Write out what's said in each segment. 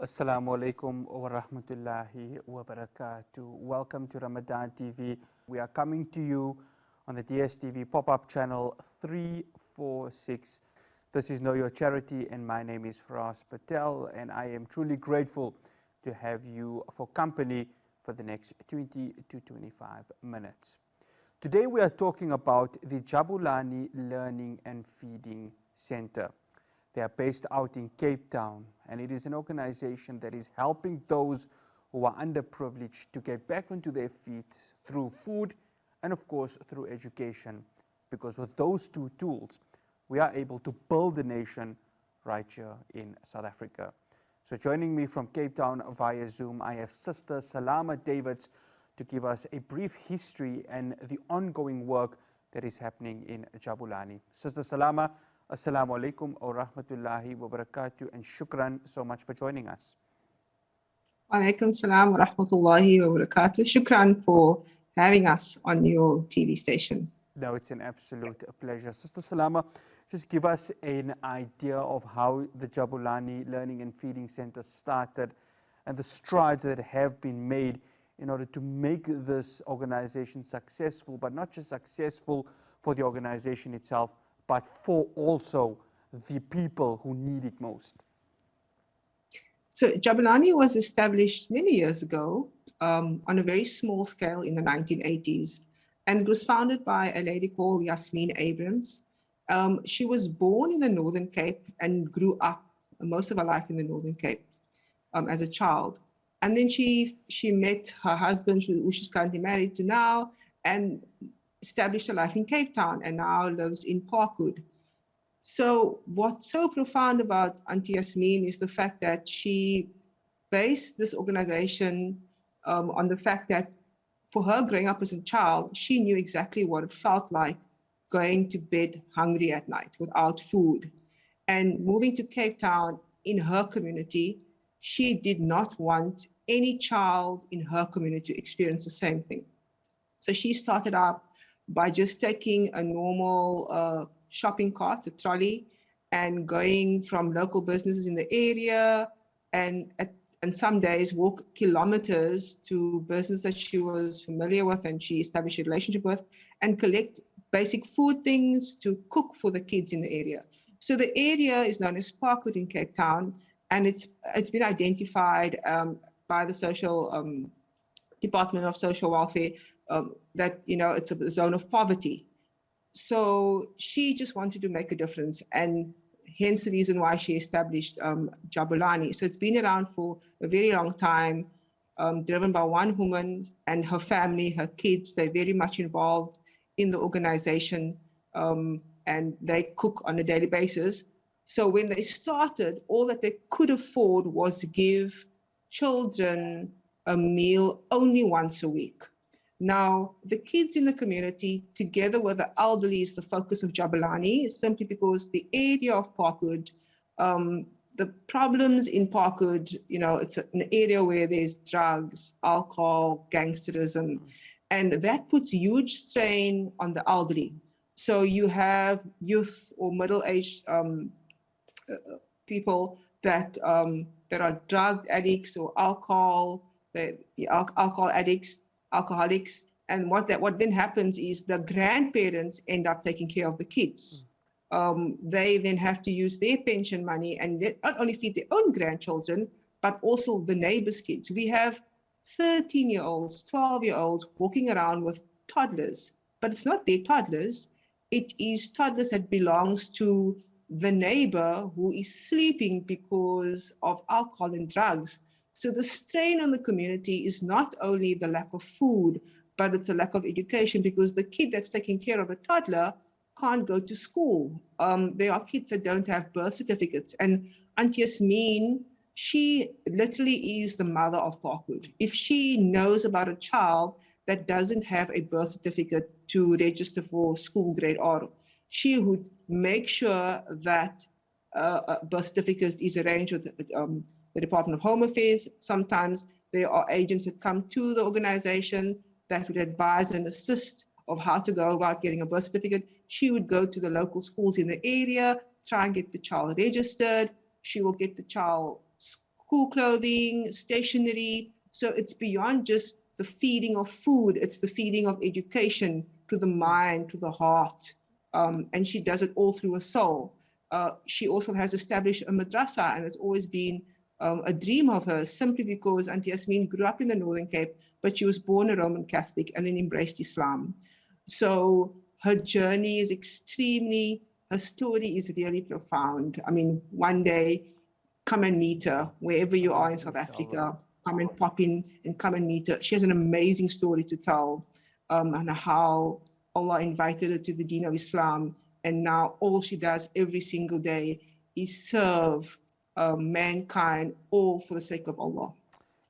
Assalamu alaikum wa rahmatullahi wa barakatuh. Welcome to Ramadan TV. We are coming to you on the DSTV pop-up channel 346. This is Know Your Charity, and my name is Faraz Patel, and I am truly grateful to have you for company for the next 20 to 25 minutes. Today we are talking about the Jabulani Learning and Feeding Center. They are based out in Cape Town, and it is an organization that is helping those who are underprivileged to get back onto their feet through food and, of course, through education. Because with those two tools, we are able to build a nation right here in South Africa. So joining me from Cape Town via Zoom, I have Sister Salama Davids to give us a brief history and the ongoing work that is happening in Jabulani. Sister Salama, Assalamu alaikum wa rahmatullahi wa barakatuh, and shukran so much for joining us. Alaikum salam wa rahmatullahi wa barakatuh. Shukran for having us on your TV station. No, it's an absolute pleasure. Sister Salama, just give us an idea of how the Jabulani Learning and Feeding Center started and the strides that have been made in order to make this organization successful, but not just successful for the organization itself, but for also the people who need it most. So Jabulani was established many years ago on a very small scale in the 1980s. And it was founded by a lady called Yasmin Abrams. She was born in the Northern Cape and grew up most of her life in the Northern Cape as a child. And then she met her husband, who she's currently married to now, and established a life in Cape Town and now lives in Parkwood. So what's so profound about Auntie Yasmin is the fact that she based this organization on the fact that for her growing up as a child, she knew exactly what it felt like going to bed hungry at night without food. And moving to Cape Town in her community, she did not want any child in her community to experience the same thing. So she started out by just taking a normal shopping cart, a trolley, and going from local businesses in the area and some days walk kilometers to businesses that she was familiar with and she established a relationship with and collect basic food things to cook for the kids in the area. So the area is known as Parkwood in Cape Town, and it's been identified by the social Department of Social Welfare that it's a zone of poverty. So she just wanted to make a difference, and hence the reason why she established Jabulani. So it's been around for a very long time, driven by one woman and her family, her kids. They're very much involved in the organization, and they cook on a daily basis. So when they started, all that they could afford was to give children a meal only once a week. Now, the kids in the community, together with the elderly, is the focus of Jabulani, simply because the area of Parkwood, the problems in Parkwood, it's an area where there's drugs, alcohol, gangsterism, and that puts huge strain on the elderly. So you have youth or middle-aged people that are drug addicts or alcohol addicts, alcoholics, and what then happens is the grandparents end up taking care of the kids. They then have to use their pension money and they not only feed their own grandchildren, but also the neighbors' kids. We have 13-year-olds, 12-year-olds walking around with toddlers, but it's not their toddlers. It is toddlers that belongs to the neighbor who is sleeping because of alcohol and drugs. So the strain on the community is not only the lack of food, but it's a lack of education, because the kid that's taking care of a toddler can't go to school. There are kids that don't have birth certificates. And Auntie Yasmin, she literally is the mother of Parkwood. If she knows about a child that doesn't have a birth certificate to register for school grade R, she would make sure that a birth certificate is arranged with the Department of Home Affairs. Sometimes there are agents that come to the organization that would advise and assist of how to go about getting a birth certificate. She would go to the local schools in the area, try and get the child registered. She will get the child school clothing, stationery. So it's beyond just the feeding of food, it's the feeding of education to the mind, to the heart. And she does it all through her soul. She also has established a madrasa, and it's always been a dream of hers, simply because Auntie Yasmin grew up in the Northern Cape, but she was born a Roman Catholic and then embraced Islam. So her journey is extremely, her story is really profound. I mean, one day, come and meet her wherever you are in South Africa. Come and pop in and come and meet her. She has an amazing story to tell, and how Allah invited her to the Deen of Islam. And now all she does every single day is serve mankind, all for the sake of Allah.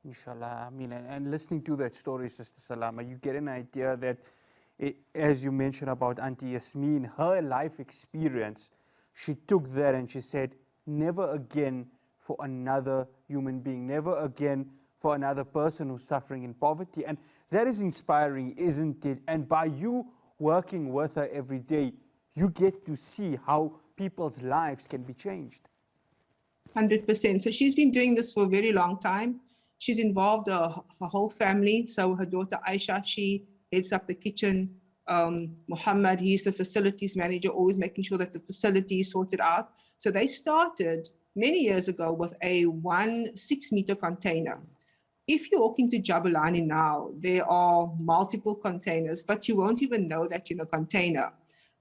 Inshallah. I mean, and listening to that story, Sister Salama, you get an idea that, as you mentioned about Auntie Yasmin, her life experience, she took that and she said, never again for another human being, never again for another person who's suffering in poverty. And that is inspiring, isn't it? And by you working with her every day, you get to see how people's lives can be changed. 100%. So she's been doing this for a very long time. She's involved her whole family. So her daughter Aisha, she heads up the kitchen. Muhammad, he's the facilities manager, always making sure that the facility is sorted out. So they started many years ago with a 6-meter container. If you walk into Jabulani now, there are multiple containers, but you won't even know that you're in a container.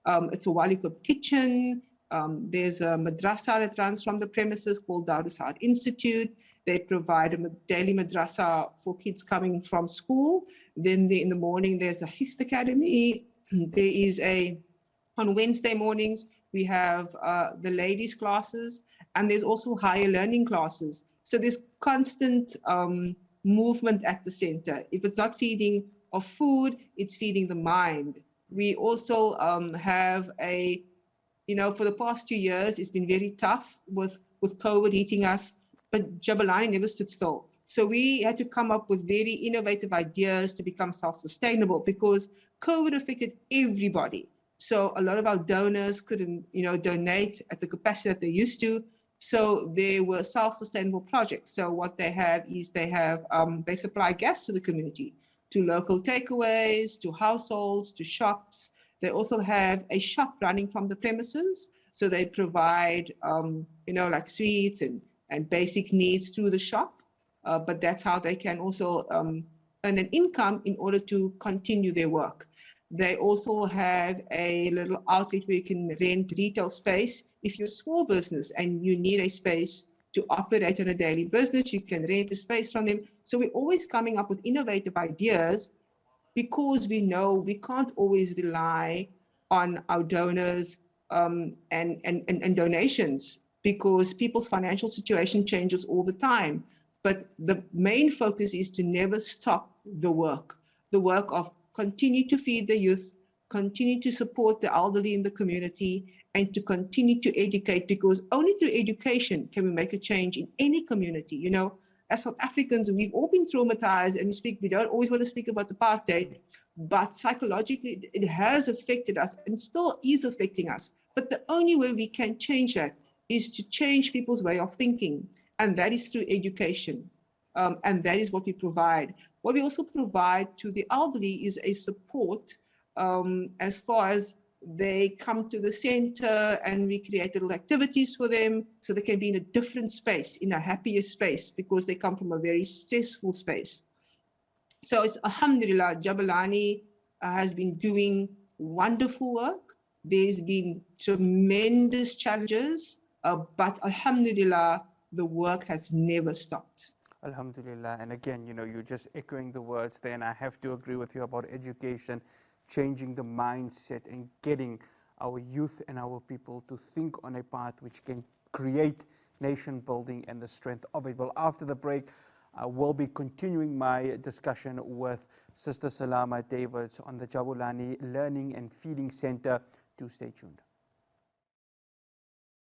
It's a well-equipped kitchen. There's a madrasa that runs from the premises called Darussaad Institute. They provide a daily madrasa for kids coming from school. Then in the morning, there's a Hifz Academy. There is on Wednesday mornings, we have the ladies' classes, and there's also higher learning classes. So there's constant movement at the center. If it's not feeding of food, it's feeding the mind. We also have for the past 2 years, it's been very tough with COVID hitting us, but Jabulani never stood still. So we had to come up with very innovative ideas to become self-sustainable, because COVID affected everybody. So a lot of our donors couldn't, donate at the capacity that they used to. So they were self-sustainable projects. So what they have is they supply gas to the community, to local takeaways, to households, to shops. They also have a shop running from the premises. So they provide, like sweets and basic needs through the shop. But that's how they can also earn an income in order to continue their work. They also have a little outlet where you can rent retail space. If you're a small business and you need a space to operate on a daily business, you can rent the space from them. So we're always coming up with innovative ideas, because we know we can't always rely on our donors and donations, because people's financial situation changes all the time. But the main focus is to never stop the work of continue to feed the youth, continue to support the elderly in the community, and to continue to educate, because only through education can we make a change in any community. As South Africans, we've all been traumatized, and we don't always want to speak about apartheid, but psychologically it has affected us and still is affecting us. But the only way we can change that is to change people's way of thinking, and that is through education. And that is what we provide. What we also provide to the elderly is a support as far as they come to the center, and we create little activities for them so they can be in a different space, in a happier space, because they come from a very stressful space. So it's alhamdulillah, Jabulani has been doing wonderful work. There's been tremendous challenges, but alhamdulillah, the work has never stopped. Alhamdulillah. And again, you're just echoing the words there, and I have to agree with you about education, changing the mindset and getting our youth and our people to think on a path which can create nation building and the strength of it. Well, after the break, I will be continuing my discussion with Sister Salama Davids on the Jabulani Learning and Feeding Center. Do stay tuned.